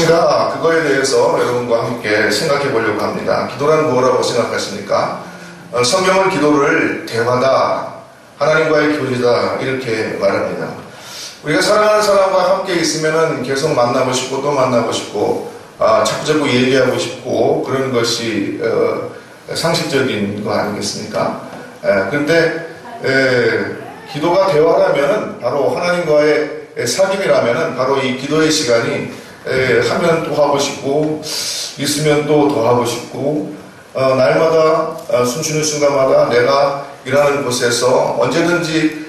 제가 그거에 대해서 여러분과 함께 생각해 보려고 합니다. 기도란 뭐라고 생각하십니까? 성경은 기도를 대화다, 하나님과의 교제다 이렇게 말합니다. 우리가 사랑하는 사람과 함께 있으면 계속 만나고 싶고 또 만나고 싶고 자꾸자꾸 얘기하고 싶고 그런 것이 상식적인 거 아니겠습니까? 그런데 기도가 대화라면 바로 하나님과의 사귐이라면 바로 이 기도의 시간이 하면 또 하고 싶고 있으면 또 더 하고 싶고 날마다 숨쉬는 순간마다 내가 일하는 곳에서 언제든지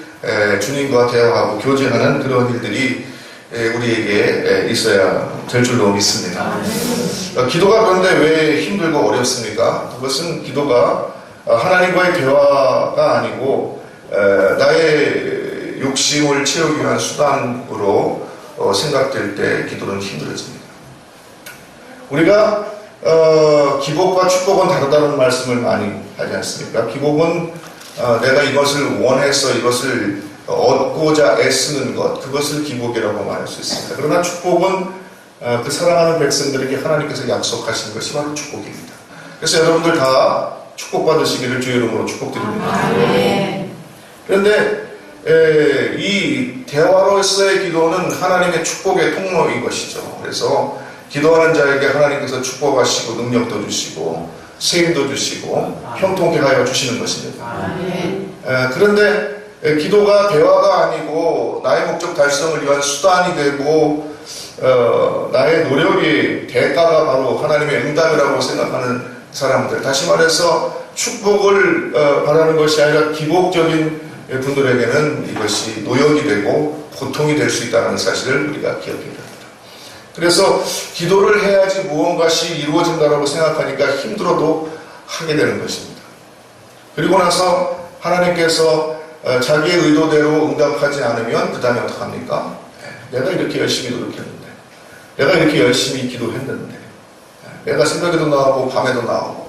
주님과 대화하고 교제하는 그런 일들이 우리에게 있어야 될 줄로 믿습니다. 기도가 그런데 왜 힘들고 어렵습니까? 그것은 기도가 하나님과의 대화가 아니고 나의 욕심을 채우기 위한 수단으로 생각될 때 기도는 힘들어집니다. 우리가 기복과 축복은 다르다는 말씀을 많이 하지 않습니까? 기복은 내가 이것을 원해서 이것을 얻고자 애쓰는 것, 그것을 기복이라고 말할 수 있습니다. 그러나 축복은 그 사랑하는 백성들에게 하나님께서 약속하신 것이 바로 축복입니다. 그래서 여러분들 다 축복받으시기를 주의 이름으로 축복드립니다. 그런데 이 대화로서의 기도는 하나님의 축복의 통로인 것이죠. 그래서 기도하는 자에게 하나님께서 축복하시고 능력도 주시고 세임도 주시고 형통케 하여 주시는 것입니다. 그런데 기도가 대화가 아니고 나의 목적 달성을 위한 수단이 되고 나의 노력이 대가가 바로 하나님의 응답이라고 생각하는 사람들, 다시 말해서 축복을 바라는 것이 아니라 기복적인 분들에게는 이것이 노역이 되고 고통이 될 수 있다는 사실을 우리가 기억해야 됩니다. 그래서 기도를 해야지 무언가시 이루어진다고 생각하니까 힘들어도 하게 되는 것입니다. 그리고 나서 하나님께서 자기의 의도대로 응답하지 않으면 그 다음에 어떡합니까? 내가 이렇게 열심히 노력했는데, 내가 이렇게 열심히 기도했는데, 내가 새벽에도 나오고 밤에도 나오고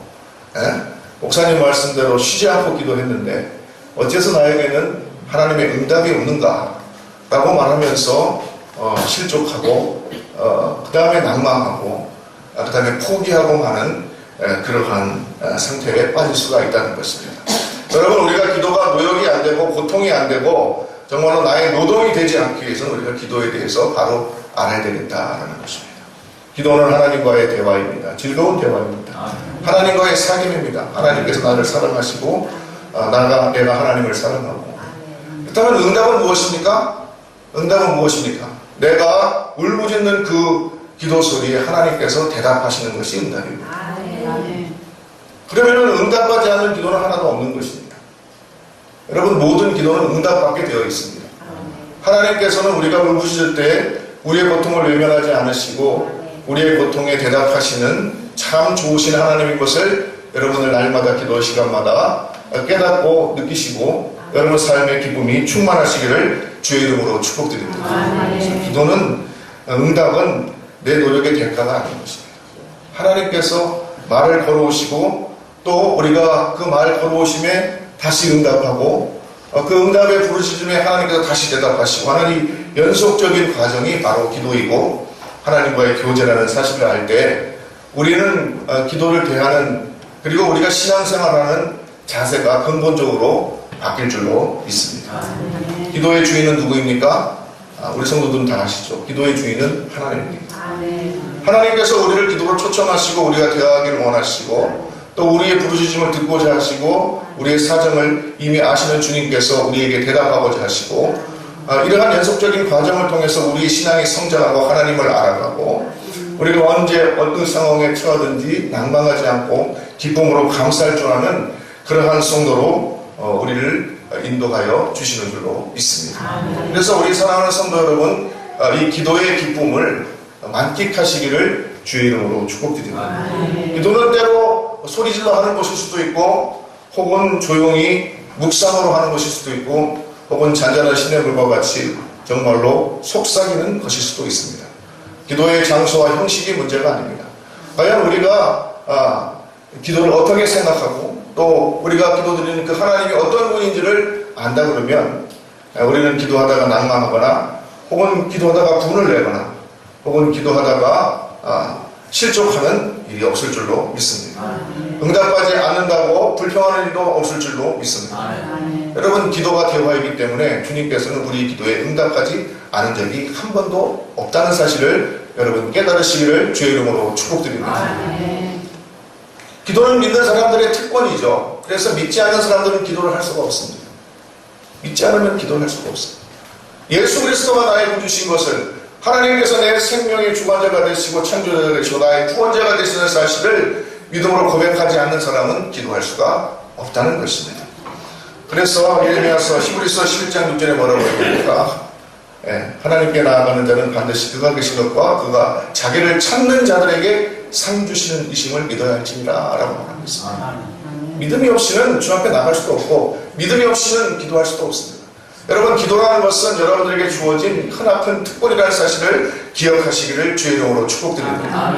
목사님 말씀대로 쉬지 않고 기도했는데 어째서 나에게는 하나님의 응답이 없는가 라고 말하면서 실족하고 그 다음에 낭망하고 그 다음에 포기하고 하는 그러한 상태에 빠질 수가 있다는 것입니다. 여러분, 우리가 기도가 노역이 안 되고 고통이 안 되고 정말로 나의 노동이 되지 않기 위해서는 우리가 기도에 대해서 바로 알아야 되겠다라는 것입니다. 기도는 하나님과의 대화입니다. 즐거운 대화입니다. 하나님과의 사귐입니다. 하나님께서 나를 사랑하시고 내가 하나님을 사랑하고. 그렇다면 응답은 무엇입니까? 응답은 무엇입니까? 내가 울부짖는 그 기도 소리에 하나님께서 대답하시는 것이 응답입니다. 그러면 응답하지 않는 기도는 하나도 없는 것입니다. 여러분, 모든 기도는 응답받게 되어 있습니다. 하나님께서는 우리가 울부짖을 때 우리의 고통을 외면하지 않으시고 우리의 고통에 대답하시는 참 좋으신 하나님인 것을 여러분들 날마다 기도 시간마다 깨닫고 느끼시고 여러분 삶의 기쁨이 충만하시기를 주의 이름으로 축복드립니다. 기도는 응답은 내 노력의 대가가 아닌 것입니다. 하나님께서 말을 걸어오시고 또 우리가 그 말 걸어오심에 다시 응답하고 그 응답의 부르짖음에 하나님께서 다시 대답하시고 하는 이 연속적인 과정이 바로 기도이고 하나님과의 교제라는 사실을 알 때 우리는 기도를 대하는 그리고 우리가 신앙생활하는 자세가 근본적으로 바뀔 줄로 믿습니다. 기도의 주인은 누구입니까? 우리 성도들은 다 아시죠. 기도의 주인은 하나님입니다. 하나님께서 우리를 기도로 초청하시고 우리가 대화하기를 원하시고 또 우리의 부르짖음을 듣고자 하시고 우리의 사정을 이미 아시는 주님께서 우리에게 대답하고자 하시고 이러한 연속적인 과정을 통해서 우리의 신앙이 성장하고 하나님을 알아가고 우리가 언제 어떤 상황에 처하든지 낭망하지 않고 기쁨으로 감사할 줄 아는 그러한 성도로 우리를 인도하여 주시는 줄로 믿습니다. 그래서 우리 사랑하는 성도 여러분, 이 기도의 기쁨을 만끽하시기를 주의 이름으로 축복드립니다. 기도는 때로 소리질러 하는 것일 수도 있고 혹은 조용히 묵상으로 하는 것일 수도 있고 혹은 잔잔한 시냇물과 같이 정말로 속삭이는 것일 수도 있습니다. 기도의 장소와 형식이 문제가 아닙니다. 과연 우리가 기도를 어떻게 생각하고 또 우리가 기도드리는 그 하나님이 어떤 분인지를 안다 그러면 우리는 기도하다가 낭만하거나 혹은 기도하다가 분을 내거나 혹은 기도하다가 실족하는 일이 없을 줄로 믿습니다. 응답하지 않는다고 불평하는 일도 없을 줄로 믿습니다. 여러분, 기도가 대화이기 때문에 주님께서는 우리 기도에 응답하지 않은 적이 한 번도 없다는 사실을 여러분 깨달으시기를 주의 이름으로 축복드립니다. 기도는 믿는 사람들의 특권이죠. 그래서 믿지 않는 사람들은 기도를 할 수가 없습니다. 믿지 않으면 기도를 할 수가 없습니다. 예수 그리스도가 나의 구주신 것을, 하나님께서 내 생명의 주관자가 되시고 창조자가 되시고 나의 구원자가 되시는 사실을 믿음으로 고백하지 않는 사람은 기도할 수가 없다는 것입니다. 그래서 예레미야서 히브리서 11장 6절에 뭐라고 합니까? 하나님께 나아가는 자는 반드시 그가 계신 것과 그가 자기를 찾는 자들에게 상 주시는 이심을 믿어야 할지니라 라고 말하고 있습니다. 믿음이 없이는 주 앞에 나갈 수도 없고 믿음이 없이는 기도할 수도 없습니다. 여러분, 기도라는 것은 여러분들에게 주어진 크나큰 특권이라는 사실을 기억하시기를 주의 이름으로 축복드립니다.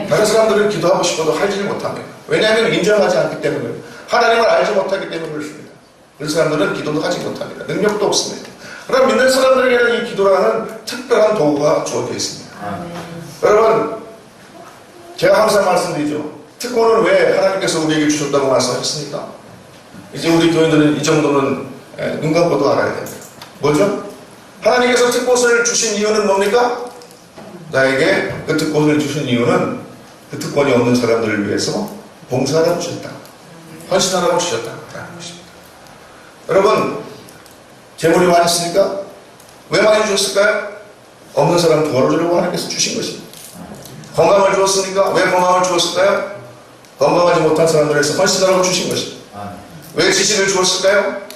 다른 사람들은 기도하고 싶어도 하지 못합니다. 왜냐하면 인정하지 않기 때문에, 하나님을 알지 못하기 때문에 그렇습니다. 그런 사람들은 기도도 하지 못합니다. 능력도 없습니다. 그러나 믿는 사람들에게는 이 기도라는 특별한 도구가 주어져 있습니다. 여러분, 제가 항상 말씀드리죠. 특권을 왜 하나님께서 우리에게 주셨다고 말씀하셨습니까? 이제 우리 교인들은 이 정도는 눈 감고도 알아야 됩니다. 뭐죠? 하나님께서 특권을 주신 이유는 뭡니까? 나에게 그 특권을 주신 이유는 그 특권이 없는 사람들을 위해서 봉사하라고 주셨다. 헌신하라고 주셨다라는 것입니다. 여러분, 재물이 많이 있습니까? 왜 많이 주셨을까요? 없는 사람 도와주려고 하나님께서 주신 것입니다. 건강을 주었습니까? 왜 건강을 주었을까요? 건강하지 못한 사람들에서 헌신하라고 주신 것입니다. 왜 지식을 주었을까요?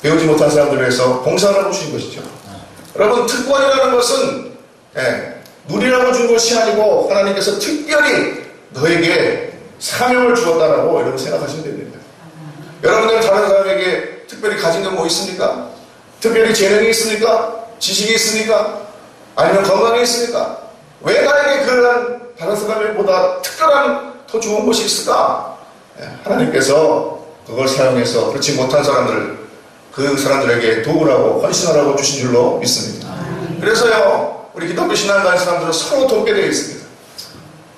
배우지 못한 사람들을 위해서 봉사하라고 주신 것이죠. 여러분, 특권이라는 것은 누리라고 준 것이 아니고 하나님께서 특별히 너에게 사명을 주었다라고 여러분 생각하시면 됩니다. 여러분들 다른 사람에게 특별히 가진 게 뭐 있습니까? 특별히 재능이 있습니까? 지식이 있습니까? 아니면 건강이 있습니까? 왜 나에게 그런 다른 사람보다 특별한 더 좋은 것이 있을까? 하나님께서 그걸 사용해서 그렇지 못한 사람들을 그 사람들에게 도우라고 헌신하라고 주신 줄로 믿습니다. 그래서요, 우리 기독교 신앙가는 사람들은 서로 돕게 되어 있습니다.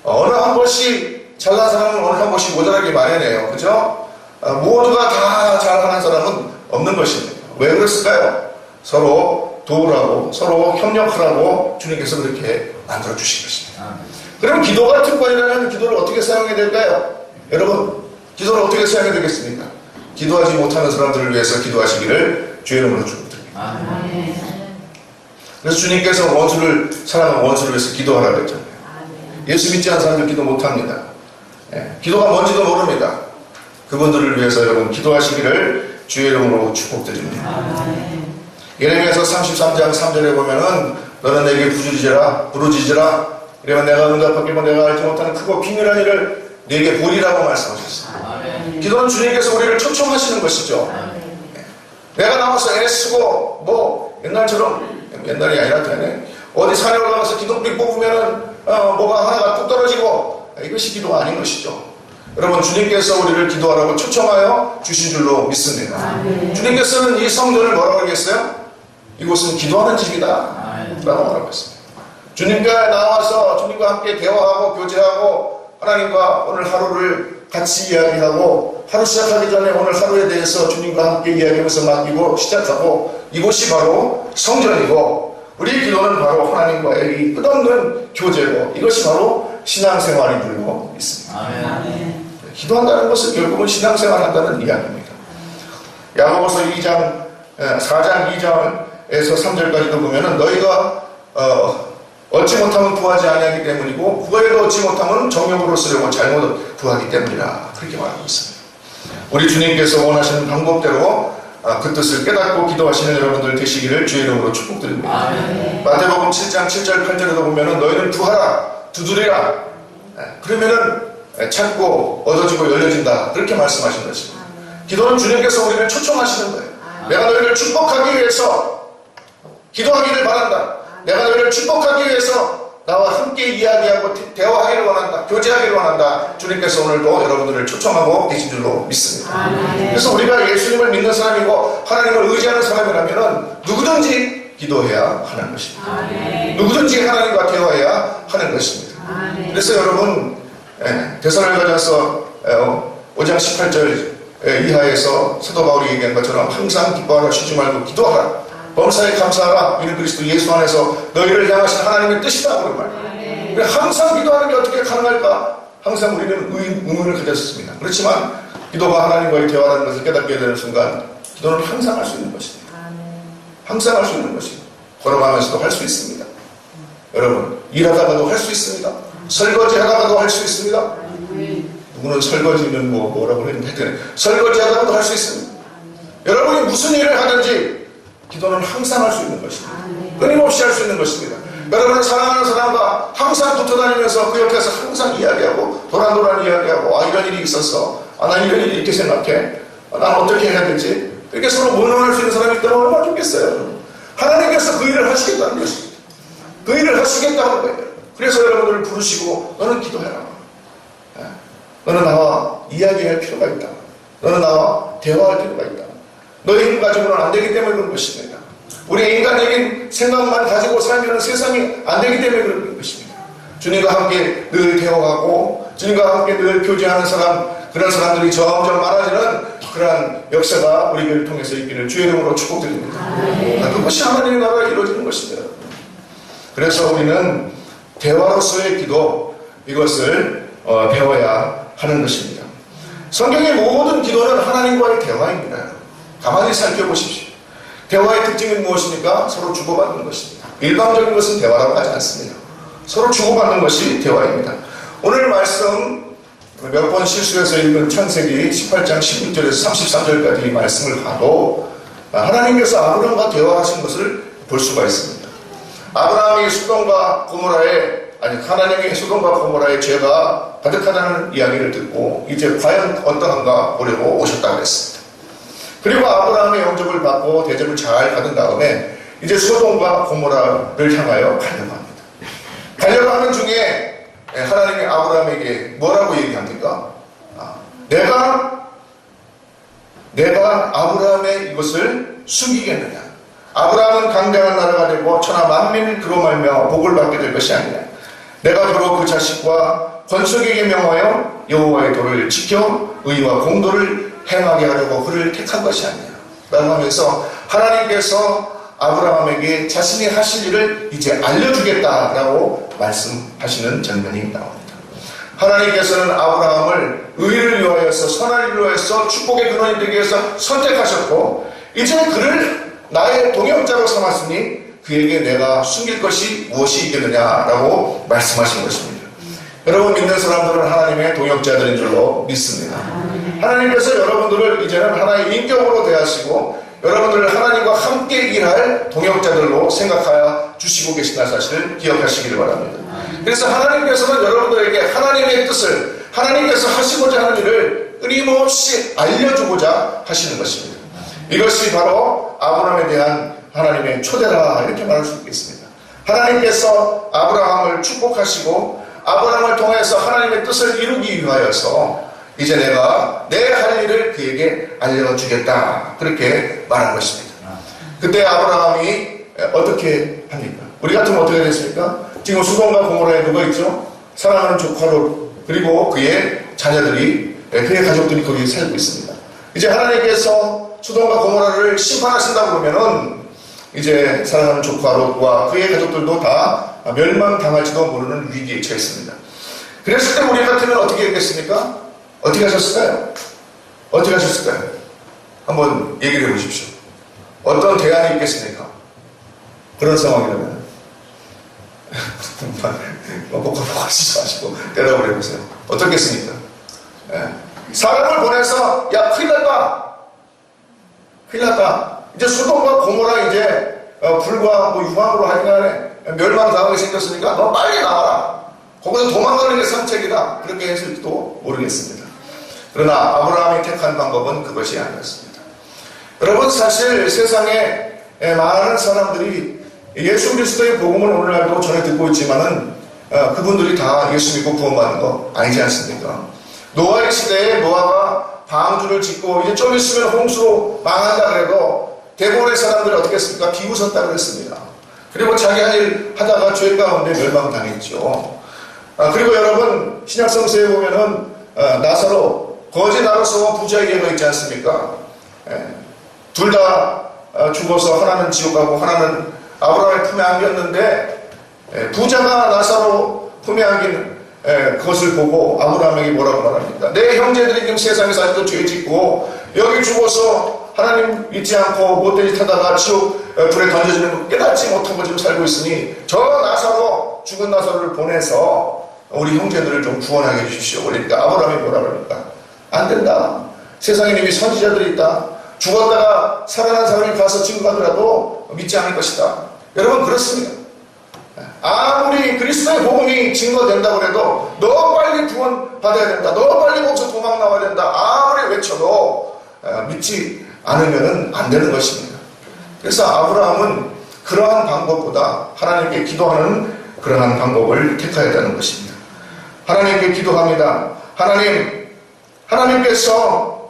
어느 한 곳이 잘난 사람은 어느 한 곳이 모자라게 마련해요. 그죠? 모두가 다 잘하는 사람은 없는 것입니다. 왜 그랬을까요? 서로 도우라고, 서로 협력하라고 주님께서 그렇게 만들어 주신 것입니다. 그럼 기도가 특권이라면 기도를 어떻게 사용해야 될까요? 여러분, 기도를 어떻게 사용해야 되겠습니까? 기도하지 못하는 사람들을 위해서 기도하시기를 주의 이름으로 축복드립니다. 그래서 주님께서 원수를 사랑하는 원수를 위해서 기도하라고 했잖아요. 예수 믿지 않는 사람들 기도 못합니다. 기도가 뭔지도 모릅니다. 그분들을 위해서 여러분 기도하시기를 주의 이름으로 축복드립니다. 예레미야서 33장 3절에 보면은 너는 내게 부르짖으라 이러면 내가 응답하기로 내가 알지 못하는 크고 비밀한 일을 내게 보리라고 말씀하셨습니다. 기도는 주님께서 우리를 초청하시는 것이죠. 내가 나와서 애쓰고 뭐 옛날이 아니라 되네. 어디 산에 올라가서 기도불 뽑으면은 뭐가 하나가 뚝 떨어지고 이것이 기도가 아닌 것이죠. 여러분, 주님께서 우리를 기도하라고 초청하여 주신 줄로 믿습니다. 주님께서는 이 성전을 뭐라고 하겠어요? 이곳은 기도하는 집이다 라고 말하고 있습니다. 주님과 나와서 주님과 함께 대화하고 교제하고 하나님과 오늘 하루를 같이 이야기하고 하루 시작하기 전에 오늘 하루에 대해서 주님과 함께 이야기하면서 맡기고 시작하고 이곳이 바로 성전이고 우리 기도는 바로 하나님과의 이 끝없는 교제고 이것이 바로 신앙생활인 줄로 믿습니다. 기도한다는 것은 결국은 신앙생활한다는 이야기입니다. 야고보서 4장 2절에서 3절까지도 보면은 너희가 얻지 못하면 구하지 아니하기 때문이고 구하여도 얻지 못하면 정욕으로 쓰려고 잘못 구하기 때문이라 그렇게 말하고 있습니다. 우리 주님께서 원하시는 방법대로 그 뜻을 깨닫고 기도하시는 여러분들 되시기를 주의 이름으로 축복드립니다. 마태복음 7장 7절 8절에도 보면은 너희는 구하라 두드리라 그러면은 찾고 얻어지고 열려진다 그렇게 말씀하신 것입니다. 기도는 주님께서 우리를 초청하시는 거예요. 내가 너희를 축복하기 위해서 기도하기를 바란다. 내가 너희를 축복하기 위해서 나와 함께 이야기하고 대화하기를 원한다. 교제하기를 원한다. 주님께서 오늘도 여러분들을 초청하고 계신 줄로 믿습니다. 그래서 우리가 예수님을 믿는 사람이고 하나님을 의지하는 사람이라면 누구든지 기도해야 하는 것입니다. 누구든지 하나님과 대화해야 하는 것입니다. 그래서 여러분, 데살로니가전서 5장 18절 이하에서 사도 바울이 얘기한 것처럼 항상 기뻐하라, 쉬지 말고 기도하라, 범사에 감사하라, 이는 그리스도 예수 안에서 너희를 향하신 하나님의 뜻이다. 그런 말. 항상 기도하는 게 어떻게 가능할까? 항상 우리는 의문을 가졌습니다. 그렇지만 기도가 하나님과의 대화라는 것을 깨닫게 되는 순간 기도는 항상 할 수 있는 것입니다. 항상 할 수 있는 것입니다. 걸어가면서도 할 수 있습니다. 여러분, 일하다가도 할 수 있습니다. 설거지 하다가도 할 수 있습니다. 누구는 설거지는 뭐라고 했는데 설거지 하다가도 할 수 있습니다. 여러분이 무슨 일을 하든지 기도는 항상 할 수 있는 것입니다. 끊임없이 할 수 있는 것입니다. 여러분은 사랑하는 사람과 항상 붙어 다니면서 그 옆에서 항상 이야기하고 도란도란 이야기하고 이런 일이 있었어. 난 이런 일이 이렇게 생각해. 난 어떻게 해야 되지? 이렇게 서로 의논할 수 있는 사람이 있다면 얼마나 좋겠어요. 하나님께서 그 일을 하시겠다는 것입니다. 그 일을 하시겠다는 거예요. 그래서 여러분들을 부르시고 너는 기도해라. 너는 나와 이야기할 필요가 있다. 너는 나와 대화할 필요가 있다. 너의 힘 가지고는 안 되기 때문에 그런 것입니다. 우리의 인간적인 생각만 가지고 살면 세상이 안 되기 때문에 그런 것입니다. 주님과 함께 늘 대화하고 주님과 함께 늘 교제하는 사람, 그런 사람들이 점점 많아지는 그러한 역사가 우리 교회를 통해서 있기를 주의 이름으로 축복드립니다. 그것이 하나님의 나라가 이루어지는 것입니다. 그래서 우리는 대화로서의 기도, 이것을 배워야 하는 것입니다. 성경의 모든 기도는 하나님과의 대화입니다. 가만히 살펴보십시오. 대화의 특징이 무엇입니까? 서로 주고받는 것입니다. 일방적인 것은 대화라고 하지 않습니다. 서로 주고받는 것이 대화입니다. 오늘 말씀 몇 번 실수해서 읽은 창세기 18장 16절에서 33절까지 이 말씀을 봐도 하나님께서 아브라함과 대화하신 것을 볼 수가 있습니다. 아브라함이 하나님의 소돔과 고모라의 죄가 가득하다는 이야기를 듣고 이제 과연 어떠한가 보려고 오셨다고 했습니다. 그리고 아브라함의 영접을 받고 대접을 잘 받은 다음에 이제 소돔과 고모라를 향하여 가려고 합니다. 가려고 하는 중에 하나님이 아브라함에게 뭐라고 얘기합니까? 내가 아브라함의 이것을 숨기겠느냐? 아브라함은 강대한 나라가 되고 천하 만민이 그로 말미암아 복을 받게 될 것이 아니냐? 내가 바로 그 자식과 권속에게 명하여 여호와의 도를 지켜 의와 공도를 행하게 하려고 그를 택한 것이 아니냐? 라고 하면서 하나님께서 아브라함에게 자신이 하실 일을 이제 알려주겠다라고 말씀하시는 장면이 나옵니다. 하나님께서는 아브라함을 의를 위하여서 선한 일을 위하여서 축복의 근원이 되기 위해서 선택하셨고 이제 그를 나의 동역자로 삼았으니 그에게 내가 숨길 것이 무엇이 있겠느냐라고 말씀하신 것입니다. 여러분, 믿는 사람들은 하나님의 동역자들인 줄로 믿습니다. 하나님께서 여러분들을 이제는 하나의 인격으로 대하시고 여러분들을 하나님과 함께 일할 동역자들로 생각하여 주시고 계신다는 사실을 기억하시기를 바랍니다. 그래서 하나님께서는 여러분들에게 하나님의 뜻을, 하나님께서 하시고자 하는 일을 끊임없이 알려주고자 하시는 것입니다. 이것이 바로 아브라함에 대한 하나님의 초대라, 이렇게 말할 수 있겠습니다. 하나님께서 아브라함을 축복하시고 아브라함을 통해서 하나님의 뜻을 이루기 위하여서 이제 내가 내 할 일을 그에게 알려주겠다, 그렇게 말한 것입니다. 그때 아브라함이 어떻게 합니까? 우리 같으면 어떻게 됐습니까? 지금 소돔과 고모라에 누가 있죠? 사랑하는 조카 롯, 그리고 그의 자녀들이, 그의 가족들이 거기 살고 있습니다. 이제 하나님께서 소돔과 고모라를 심판하신다고 그러면은 이제 사랑하는 조카 롯과 그의 가족들도 다 멸망당할지도 모르는 위기에 처했습니다. 그랬을 때 우리 같으면 어떻게 했겠습니까? 어떻게 하셨을까요? 어떻게 하셨을까요? 한번 얘기를 해보십시오. 어떤 대안이 있겠습니까? 그런 상황이라면 복잡하시지 마시고 대답을 해보세요. 어떻겠습니까? 사람을 보내서 야, 큰일 났다. 이제 소돔과 고모라 이제 불과 유황으로 하여간에 멸망당하게 생겼으니까 너 빨리 나와라. 거기서 도망가는 게 선택이다. 그렇게 했을지도 모르겠습니다. 그러나 아브라함이 택한 방법은 그것이 아니었습니다. 여러분, 사실 세상에 많은 사람들이 예수 그리스도의 복음을 오늘날도 전해 듣고 있지만은 그분들이 다 예수 믿고 구원받는 거 아니지 않습니까? 노아의 시대에 노아가 방주를 짓고 이제 좀 있으면 홍수로 망한다 그래도 대부분의 사람들이 어떻게 했습니까? 비웃었다 그랬습니다. 그리고 자기 할 일 하다가 죄 가운데 멸망당했죠. 그리고 여러분 신약성서에 보면은 나사로 거지 나로서 부자에게 있지 않습니까? 둘 다 죽어서 하나는 지옥 가고 하나는 아브라함의 품에 안겼는데 부자가 나사로 품에 안긴 그것을 보고 아브라함에게 뭐라고 말합니까? 내 형제들이 지금 세상에서 아직도 죄 짓고 여기 죽어서 하나님 믿지 않고 못된 짓 하다가 지옥 불에 던져지는 거 깨닫지 못하고 지금 살고 있으니 저 나사로 죽은 나사로를 보내서 우리 형제들을 좀 구원하게 해주십시오. 그러니까 아브라함이 뭐라 그럽니까? 안 된다. 세상에 이미 선지자들이 있다. 죽었다가 살아난 사람이 가서 증거하더라도 믿지 않을 것이다. 여러분 그렇습니다. 아무리 그리스도의 복음이 증거된다고 해도 너 빨리 구원 받아야 된다. 너 빨리 거기서 도망 나와야 된다. 아무리 외쳐도 믿지 않으면 안 되는 것입니다. 그래서 아브라함은 그러한 방법보다 하나님께 기도하는 그러한 방법을 택해야 되는 것입니다. 하나님께 기도합니다. 하나님께서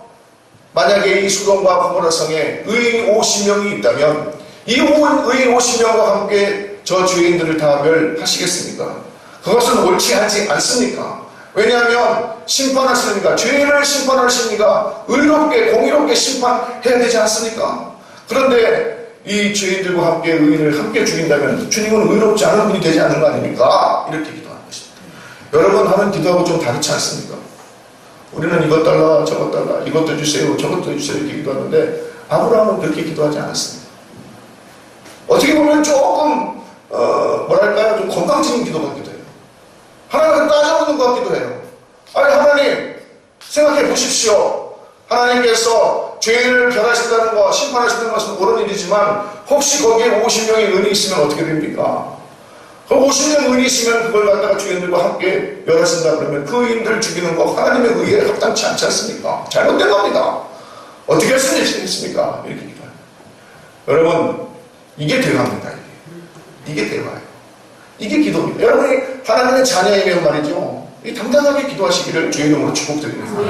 만약에 이 소돔과 고모라 성에 의인 50명이 있다면 이 의인 50명과 함께 저 죄인들을 다 멸하시겠습니까? 그것은 옳지 않습니까? 왜냐하면 심판하시니까 죄인을 심판하시니까 의롭게 공의롭게 심판해야 되지 않습니까? 그런데 이 죄인들과 함께 의인을 함께 죽인다면 주님은 의롭지 않은 분이 되지 않는 거 아닙니까? 이렇게 기도하는 것입니다. 여러분 하는 기도하고 좀 다르지 않습니까? 우리는 이것 달라 저것 달라 이것도 주세요 저것도 주세요 이렇게 기도하는데 아브라함은 그렇게 기도하지 않았습니다. 어떻게 보면 조금 뭐랄까요 좀 건강적인 기도 같기도 해요. 하나님을 따져보는 것 같기도 해요. 아니 하나님 생각해 보십시오. 하나님께서 죄인을 변하신다는 거 심판하신다는 것은 옳은 일이지만 혹시 거기에 50명의 의인이 있으면 어떻게 됩니까? 그 50명 의인이 있으면 그걸 갖다가 죄인들과 함께 멸하신다 그러면 그 의인들 죽이는 거 하나님의 의에 합당치 않지 않습니까? 잘못된 겁니다. 어떻게 할 수 있습니까? 이렇게 기도해요. 여러분 이게 대화입니다. 이게 대화예요. 이게 기도입니다. 여러분이 하나님의 자녀이면 말이죠. 당당하게 기도하시기를 주의 이름으로 축복드립니다.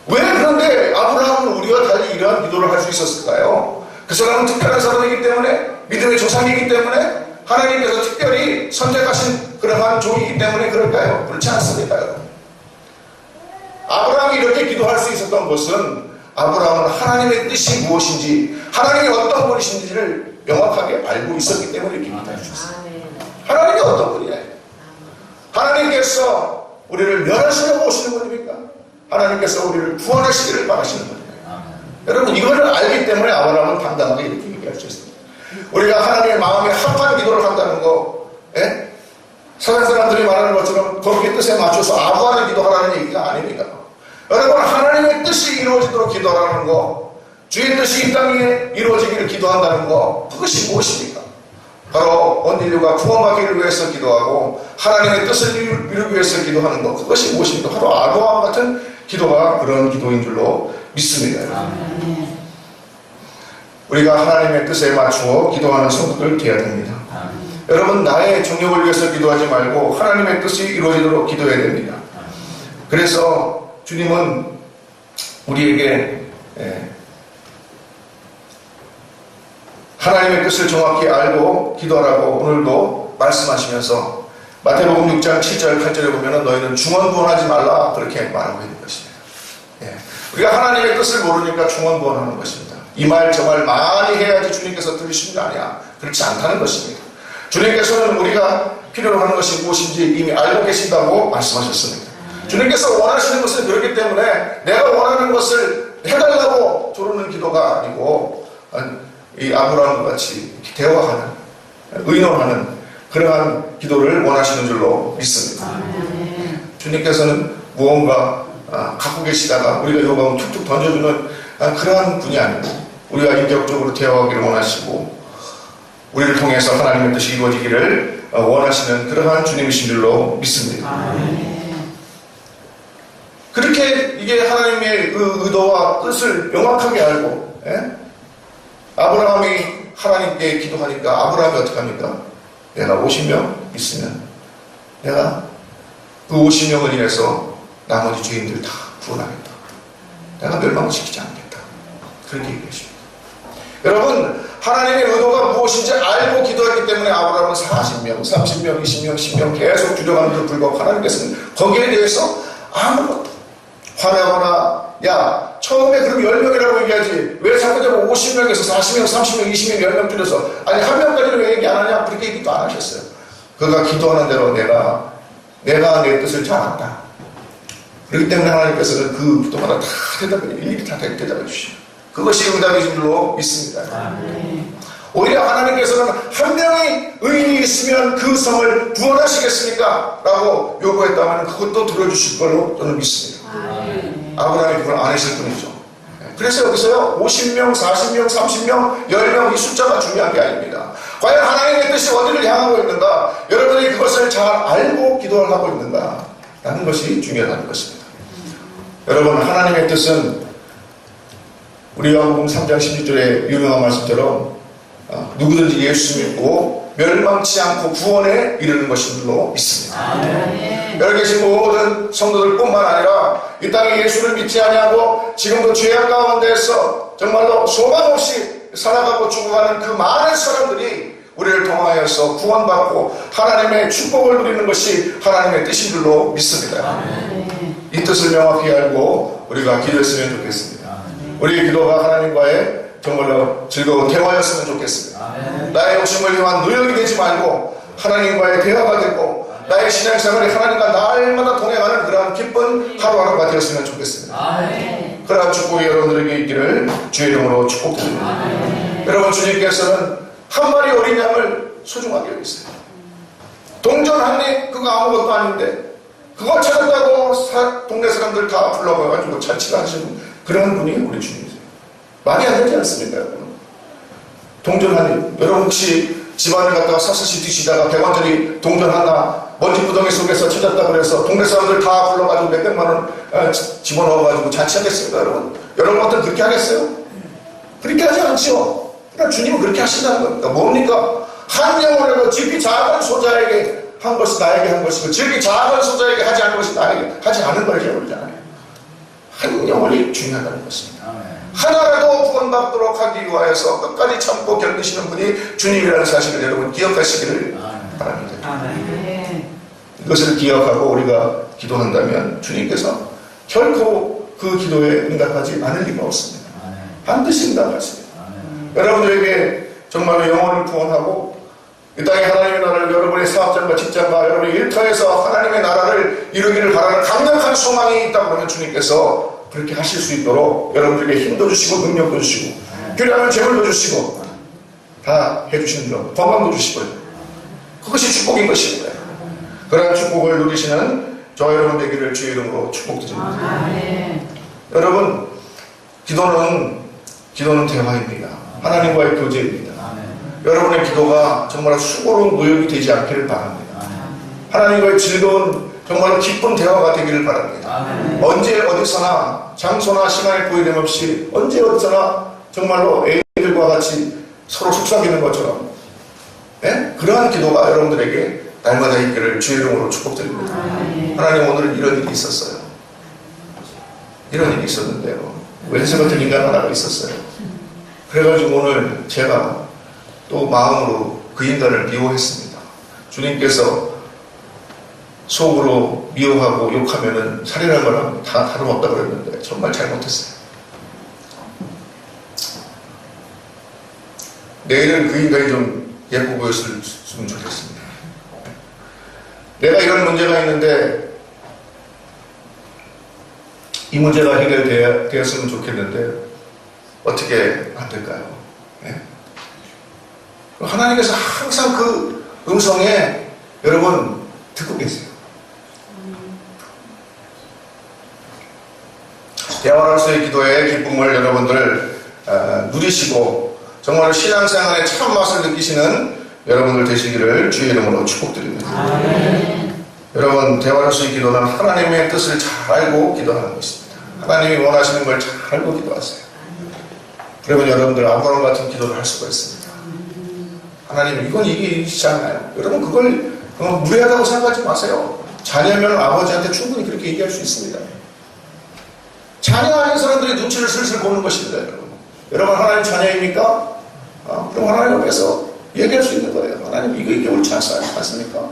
왜 그런데 아브라함은 우리와 달리 이러한 기도를 할 수 있었을까요? 그 사람은 특별한 사람이기 때문에 믿음의 조상이기 때문에 하나님께서 특별히 선택하신 그러한 종이기 때문에 그럴까요? 그렇지 않습니까? 아브라함이 이렇게 기도할 수 있었던 것은 아브라함은 하나님의 뜻이 무엇인지 하나님이 어떤 분이신지를 명확하게 알고 있었기 때문에 이렇게 기도할 수 있어요. 하나님이 어떤 분이에요? 하나님께서 우리를 멸하시려고 오시는 분입니까? 하나님께서 우리를 구원하시기를 바라시는 분이에요. 여러분 이거를 알기 때문에 아브라함은 당당하게 이렇게 얘기할 수 있습니다. 우리가 하나님의 마음에 합한 기도를 한다는 거 세상 사람들이 말하는 것처럼 거기에 뜻에 맞춰서 아부하는 기도하라는 얘기가 아닙니다. 여러분 하나님의 뜻이 이루어지도록 기도하라는 거 주의 뜻이 이 땅에 이루어지기를 기도한다는 거 그것이 무엇입니까? 바로 온 인류가 구원받기를 위해서 기도하고 하나님의 뜻을 이루기 위해서 기도하는 것 그것이 무엇입니까? 바로 아브라함 같은 기도가 그런 기도인 줄로 믿습니다. 우리가 하나님의 뜻에 맞추어 기도하는 성도들 되어야 됩니다. 여러분 나의 정욕을 위해서 기도하지 말고 하나님의 뜻이 이루어지도록 기도해야 됩니다. 그래서 주님은 우리에게 하나님의 뜻을 정확히 알고 기도하라고 오늘도 말씀하시면서 마태복음 6장 7절 8절에 보면 너희는 중언부언하지 말라 그렇게 말하고 있는 것입니다. 우리가 하나님의 뜻을 모르니까 중언부언하는 것입니다. 이 말 저 말 많이 해야지 주님께서 들으시는 거 아니야. 그렇지 않다는 것입니다. 주님께서는 우리가 필요로 하는 것이 무엇인지 이미 알고 계신다고 말씀하셨습니다. 주님께서 원하시는 것은 그렇기 때문에 내가 원하는 것을 해달라고 조르는 기도가 아니고 이 아브라함과 같이 대화하는 의논하는 그러한 기도를 원하시는 줄로 믿습니다. 주님께서는 무언가 갖고 계시다가 우리가 요구하면 툭툭 던져주는 그러한 분이 아니고 우리가 인격적으로 대화하기를 원하시고 우리를 통해서 하나님의 뜻이 이루어지기를 원하시는 그러한 주님이신 줄로 믿습니다. 그렇게 이게 하나님의 의도와 뜻을 명확하게 알고 아브라함이 하나님께 기도하니까 아브라함이 어떻게 합니까? 내가 50명 있으면 내가 그 50명을 인해서 나머지 죄인들 다 구원하겠다. 내가 멸망시키지 않겠다. 그렇게 얘기하십니다. 여러분 하나님의 의도가 무엇인지 알고 기도했기 때문에 아브라함은 40명, 30명, 20명, 10명 계속 줄여가는데도 불구하고 하나님께서는 거기에 대해서 아무것도 화내거나, 야, 처음에 그럼 10명이라고 얘기하지 왜 자꾸자꾸 50명에서 40명, 30명, 20명, 10명 줄여서 아니 한 명까지는 왜 얘기 안 하냐? 그렇게 얘기도 안 하셨어요. 그가 기도하는 대로 내가 내 뜻을 잘 안다. 그렇기 때문에 하나님께서는 그 기도마다 다 일일이 다 대답해 주시죠. 그것이 응답이신 줄로 믿습니다. 오히려 하나님께서는 한 명의 의인이 있으면 그 성을 구원하시겠습니까? 라고 요구했다면 그것도 들어주실 걸로 저는 믿습니다. 아브라함이 그걸 안 했을 뿐이죠. 그래서 여기서요 50명, 40명, 30명, 10명 이 숫자가 중요한 게 아닙니다. 과연 하나님의 뜻이 어디를 향하고 있는가, 여러분이 그것을 잘 알고 기도를 하고 있는가 라는 것이 중요하다는 것입니다. 여러분, 하나님의 뜻은 우리 요한복음 3장 16절의 유명한 말씀처럼 누구든지 예수 믿고 멸망치 않고 구원에 이르는 것인 줄로 믿습니다. 여기 계신 모든 성도들뿐만 아니라 이 땅에 예수를 믿지 아니하고 지금도 죄악 가운데에서 정말로 소망 없이 살아가고 죽어가는 그 많은 사람들이 우리를 통하여서 구원받고 하나님의 축복을 누리는 것이 하나님의 뜻인 줄로 믿습니다. 이 뜻을 명확히 알고 우리가 기도했으면 좋겠습니다. 우리의 기도가 하나님과의 정말로 즐거운 대화였으면 좋겠습니다. 나의 욕심을 위한 노력이 되지 말고 하나님과의 대화가 되고 나의 신앙생활이 하나님과 날마다 동행하는 그러한 기쁜 하루하루가 되었으면 좋겠습니다. 그러한 축복이 여러분들에게 있기를 주의 이름으로 축복드립니다. 여러분, 주님께서는 한 마리 어린 양을 소중하게 여기세요. 동전한입 그거 아무것도 아닌데 그걸 찾았다고 동네 사람들 다 불러가지고 잔치를 하시는 그런 분이 우리 주님이세요. 말이 안 되지 않습니까? 동전 한입. 여러분 혹시 집안을 갖다가 샅샅이 뒤시다가 100원짜리 동전 하나 먼지구덩이 속에서 찾았다고 그래서 동네 사람들 다 불러가지고 몇백만 원 집어넣어가지고 잔치하겠습니까? 여러분 같은 그렇게 하겠어요? 그렇게 하지 않죠. 그러니까 주님은 그렇게 하신다는 겁니다. 뭡니까? 한 영혼을 지극히 작은 소자에게 한 것이 나에게 한 것이고 지극히 작은 소자에게 하지 않은 것이 나에게 하지 않은 걸 해버리잖아요. 한 영혼이 중요하다는 것입니다. 하나라도 구원받도록 하기 위하여서 끝까지 참고 견디시는 분이 주님이라는 사실을 여러분 기억하시기를 바랍니다. 이것을 기억하고 우리가 기도한다면 주님께서 결코 그 기도에 응답하지 않을 리가 없습니다. 반드시 응답하십니다. 여러분들에게 정말로 영혼을 구원하고 이 땅에 하나님의 나라를 여러분의 사업장과 직장과 여러분의 일터에서 하나님의 나라를 이루기를 바라는 강력한 소망이 있다고 그러면 주님께서 그렇게 하실 수 있도록 여러분들에게 힘도 주시고 능력도 주시고 필요하면 재물도 주시고 다 해주시는 것, 건강도 주시고요. 그것이 축복인 것입니다. 그러한 축복을 누리시는 저 여러분 되기를 주의 이름으로 축복드립니다. 여러분, 기도는 대화입니다. 하나님과의 교제입니다. 여러분의 기도가 정말 수고로운 노역이 되지 않기를 바랍니다. 하나님과의 즐거운 정말 기쁜 대화가 되기를 바랍니다. 언제 어디서나 장소나 시간에 구애됨 없이 언제 어디서나 정말로 애들과 같이 서로 속삭이는 것처럼 그러한 기도가 여러분들에게 날마다 있기를 주의 이름으로 축복드립니다. 하나님, 오늘은 이런 일이 있었어요. 이런 일이 있었는데요. 왼수 같은 인간 하나가 있었어요. 그래가지고 오늘 제가 또 마음으로 그 인간을 미워했습니다. 주님께서 속으로 미워하고 욕하면은 살인할 거랑 다 다름없다 그랬는데 정말 잘못했어요. 내일은 그 인간이 좀 예뻐 보였으면 좋겠습니다. 내가 이런 문제가 있는데 이 문제가 해결되었으면 좋겠는데 어떻게 안 될까요? 네? 하나님께서 항상 그 음성에 여러분 듣고 계세요. 대화로서의 기도의 기쁨을 여러분들 누리시고 정말 신앙생활의 참 맛을 느끼시는 여러분들 되시기를 주의 이름으로 축복드립니다. 여러분, 대화로서의 기도는 하나님의 뜻을 잘 알고 기도하는 것입니다. 하나님이 원하시는 걸 잘 알고 기도하세요. 그러면 여러분들 아브라함 같은 기도를 할 수가 있습니다. 하나님, 이건 이게 일이시지 않나요? 여러분, 그걸 무례하다고 생각하지 마세요. 자녀면 아버지한테 충분히 그렇게 얘기할 수 있습니다. 자녀 아닌 사람들이 눈치를 슬슬 보는 것입니다. 여러분, 하나님 자녀입니까? 그럼 하나님 앞에서 얘기할 수 있는 거예요. 하나님, 이게 옳지 않습니까?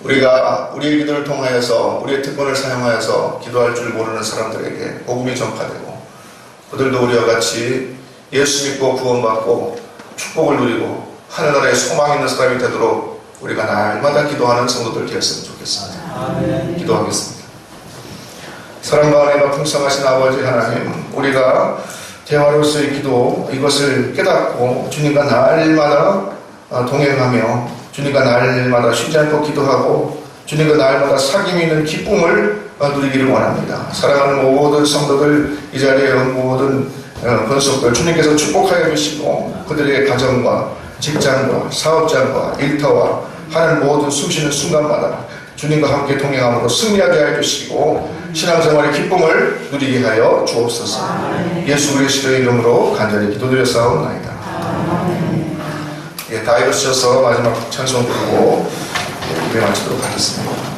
우리가 우리의 기도를 통하여서, 우리의 특권을 사용하여서 기도할 줄 모르는 사람들에게 복음이 전파되고, 그들도 우리와 같이 예수 믿고 구원받고 축복을 누리고 하늘나라에 소망 있는 사람이 되도록 우리가 날마다 기도하는 성도들 되었으면 좋겠습니다. 아멘. 기도하겠습니다. 사랑과 은혜가 풍성하신 아버지 하나님, 우리가 대화로서의 기도, 이것을 깨닫고 주님과 날마다 동행하며 주님과 날마다 쉬지 않고 기도하고 주님과 날마다 사귐이 있는 기쁨을 누리기를 원합니다. 사랑하는 모든 성도들, 이 자리에 온 모든 권속들 주님께서 축복하여 주시고 그들의 가정과 직장과 사업장과 일터와 하는 모든 숨쉬는 순간마다 주님과 함께 동행함으로 승리하게 하여 주시고 신앙생활의 기쁨을 누리게 하여 주옵소서. 예수 그리스도의 이름으로 간절히 기도드렸사옵나이다. 다 읽으셔서 마지막 찬송 부르고 예배 마치도록 하겠습니다.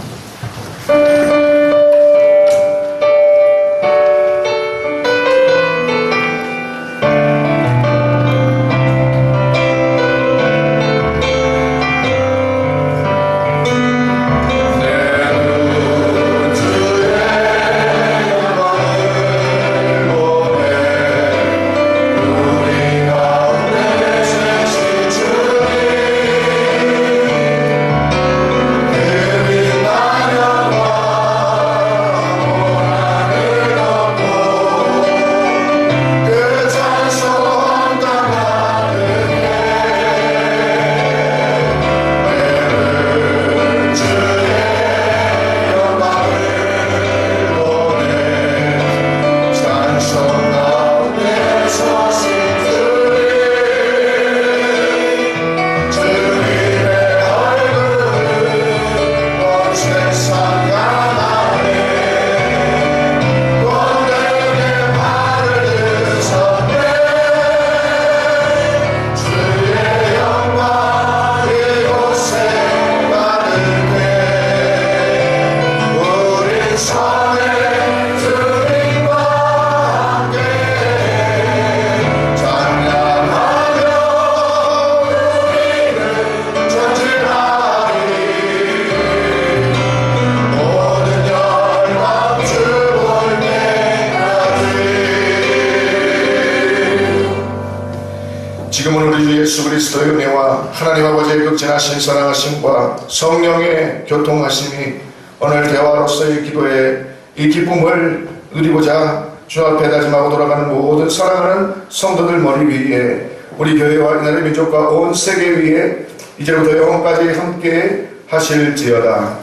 지금은 우리 주 예수 그리스도의 은혜와 하나님 아버지의 극진하신 사랑하심과 성령의 교통하심이 오늘 대화로서의 기도에 이 기쁨을 누리고자 주 앞에 다짐하고 돌아가는 모든 사랑하는 성도들 머리 위에 우리 교회와 이 나라의 민족과 온 세계 위에 이제부터 영원까지 함께 하실지어다.